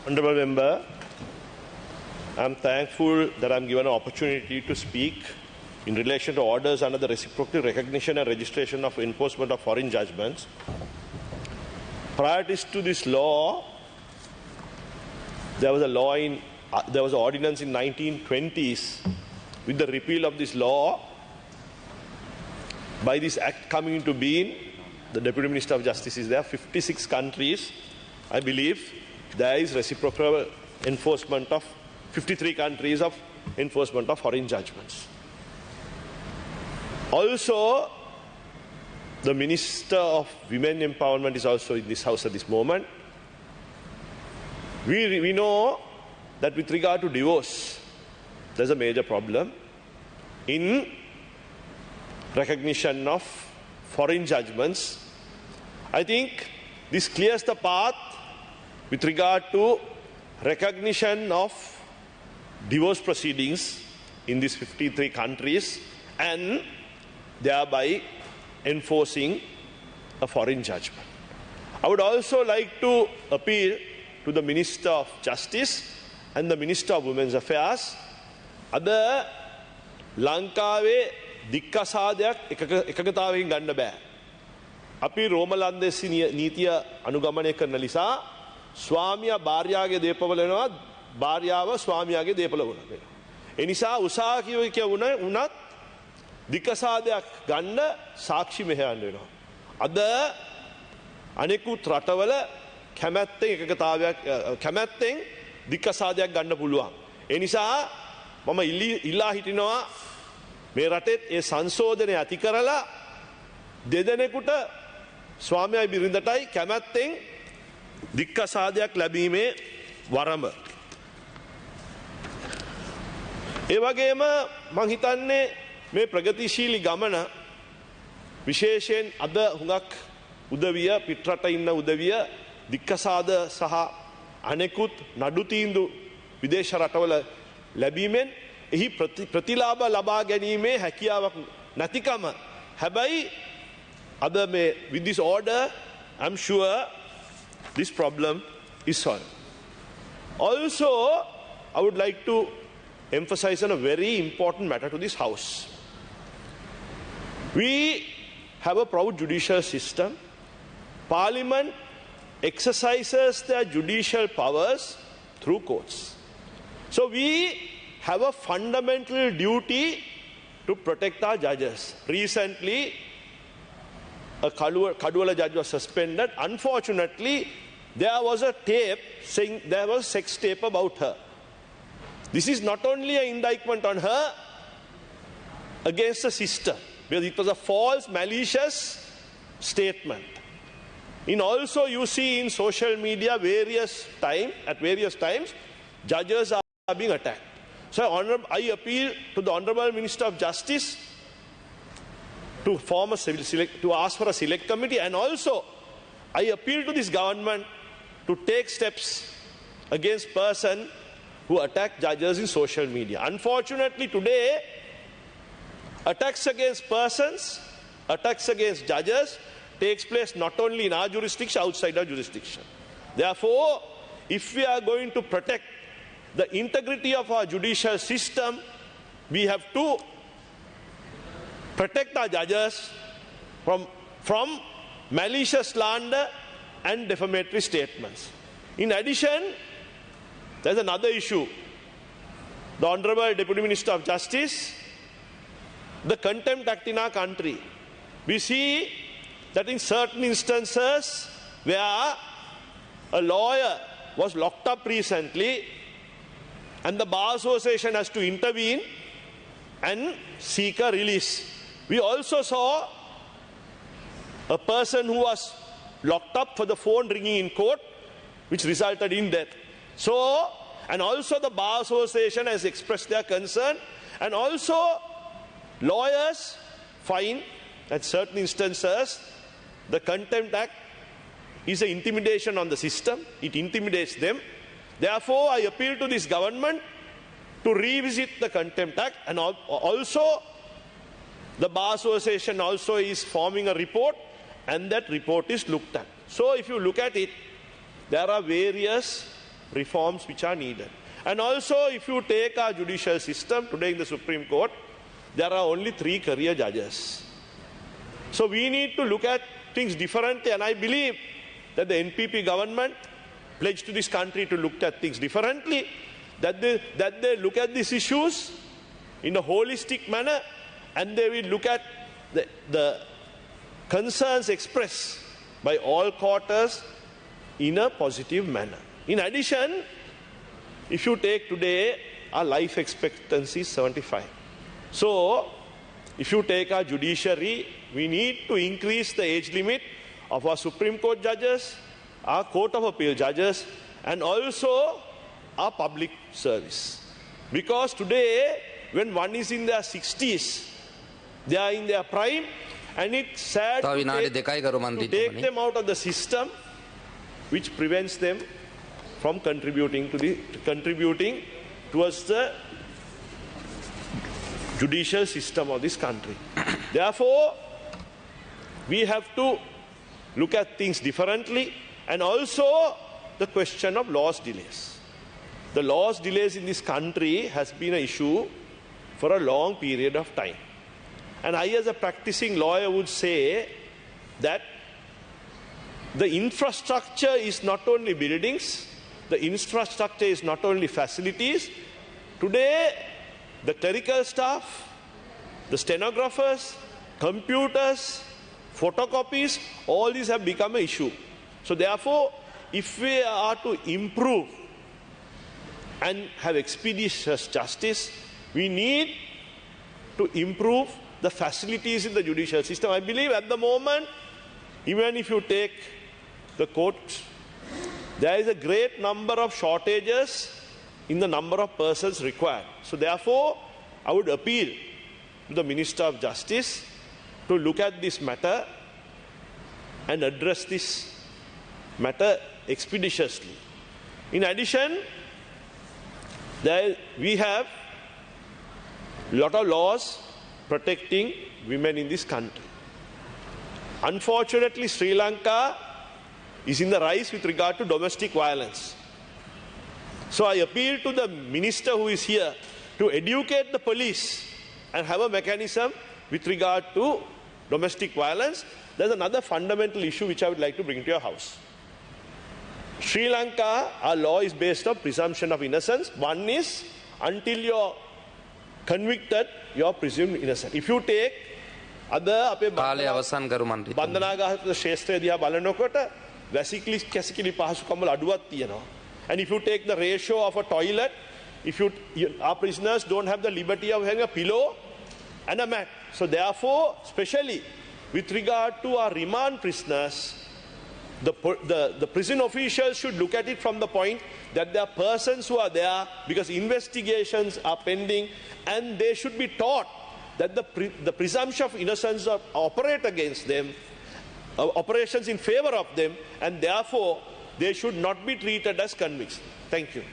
Honourable Member, I am thankful that I am given an opportunity to speak in relation to orders under the reciprocal recognition and registration of enforcement of foreign judgments. Prior to this law, there was an ordinance in 1920s. With the repeal of this law, by this act coming into being, the Deputy Minister of Justice is there. 56 countries, I believe, there is reciprocal enforcement of 53 countries of enforcement of foreign judgments. Also, the Minister of Women Empowerment is also in this house at this moment. We know that with regard to divorce, there's a major problem in recognition of foreign judgments. I think this clears the path with regard to recognition of divorce proceedings in these 53 countries and thereby enforcing a foreign judgment. I would also like to appeal to the Minister of Justice and the Minister of Women's Affairs. Ada Lankawe දික්කසාදයක් එකගතාවකින් ගන්න බෑ. අපි රෝමලන්දෙසි නීතිය අනුගමනය කරන නිසා ස්වාමියා භාර්යාගේ දේපල වෙනවා, භාර්යාව ස්වාමියාගේ දේපල වෙනවා. ඒ නිසා උසාවියක වුණත් දික්කසාදයක් ගන්න සාක්ෂි මෙහෙයන්න වෙනවා. අද අනෙකුත් රටවල කැමැත්තෙන් දික්කසාදයක් ගන්න පුළුවන්. ඒ නිසා මම ඉල්ලා හිටිනවා මේ රටෙත් ඒ සංශෝධනය ඇති කරලා දෙදෙනෙකුට ස්වාමියායි බිරිඳටයි කැමැත්තෙන් දික්කසාදයක් ලැබීමේ වරම. ඒ වගේම මං හිතන්නේ මේ ප්‍රගතිශීලී ගමන විශේෂයෙන් අද හුඟක් උදවිය පිටරට ඉන්න උදවිය දික්කසාද සහ අනෙකුත් නඩු තීන්දුව විදේශ රටවල ලැබීමෙන් එහි ප්‍රතිලාභ ලබා ගැනීමේ හැකියාවක් නැතිකම. හැබැයි අද මේ with this order I'm sure this problem is solved. Also, I would like to emphasize on a very important matter to this house. We have a proud judicial system. Parliament exercises their judicial powers through courts. So we have a fundamental duty to protect our judges. Recently, a Kaduwala judge was suspended. Unfortunately, there was a tape saying there was sex tape about her. This is not only an indictment on her against the system, because it was a false, malicious statement. In also you see in social media at various times, judges are being attacked. So I appeal to the Honourable Minister of Justice to form a to ask for a select committee, and also I appeal to this government to take steps against persons who attack judges in social media. Unfortunately today, attacks against persons, attacks against judges takes place not only in our jurisdiction, outside our jurisdiction. Therefore, if we are going to protect the integrity of our judicial system, we have to protect our judges from malicious slander and defamatory statements. In addition, there's another issue. The Honourable Deputy Minister of Justice, the Contempt Act in our country. We see that in certain instances where a lawyer was locked up recently and the Bar Association has to intervene and seek a release. We also saw a person who was locked up for the phone ringing in court, which resulted in death. So, and also the Bar Association has expressed their concern, and also lawyers find at certain instances the Contempt Act is an intimidation on the system. It intimidates them. Therefore, I appeal to this government to revisit the Contempt Act, and also the Bar Association also is forming a report, and that report is looked at. So if you look at it, there are various reforms which are needed. And also, if you take our judicial system, today in the Supreme Court, there are only 3 career judges. So we need to look at things differently, and I believe that the NPP government pledged to this country to look at things differently, that they look at these issues in a holistic manner, and they will look at the concerns expressed by all quarters in a positive manner. In addition, if you take today, our life expectancy is 75. So, if you take our judiciary, we need to increase the age limit of our Supreme Court judges, our Court of Appeal judges, and also our public service. Because today, when one is in their 60s, they are in their prime, and it's sad to take them out of the system, which prevents them from contributing towards the judicial system of this country. Therefore, we have to look at things differently, and also the question of laws delays. The laws delays in this country has been an issue for a long period of time. And I, as a practicing lawyer, would say that the infrastructure is not only buildings, the infrastructure is not only facilities. Today, the clerical staff, the stenographers, computers, photocopies, all these have become an issue. So therefore, if we are to improve and have expeditious justice, we need to improve the facilities in the judicial system. I believe at the moment, even if you take the courts, there is a great number of shortages in the number of persons required. So therefore, I would appeal to the Minister of Justice to look at this matter and address this matter expeditiously. In addition, we have a lot of laws protecting women in this country. Unfortunately, Sri Lanka is in the rise with regard to domestic violence. So I appeal to the minister who is here to educate the police and have a mechanism with regard to domestic violence. There's another fundamental issue which I would like to bring to your house. Sri Lanka, our law is based on presumption of innocence. One is, until you're convicted, you're presumed innocent. If you take other bandhanagahata ශේෂ්ත්‍රය දිහා බලනකොට වැසිකිලි කැසිකිලි පහසුකම් වල අඩුවක් තියෙනවා. And if you take the ratio of a toilet, our prisoners don't have the liberty of having a pillow and a mat. So therefore, especially with regard to our remand prisoners, the prison officials should look at it from the point that there are persons who are there because investigations are pending, and they should be taught that the presumption of innocence operate against them, operations in favor of them, and therefore they should not be treated as convicts. Thank you.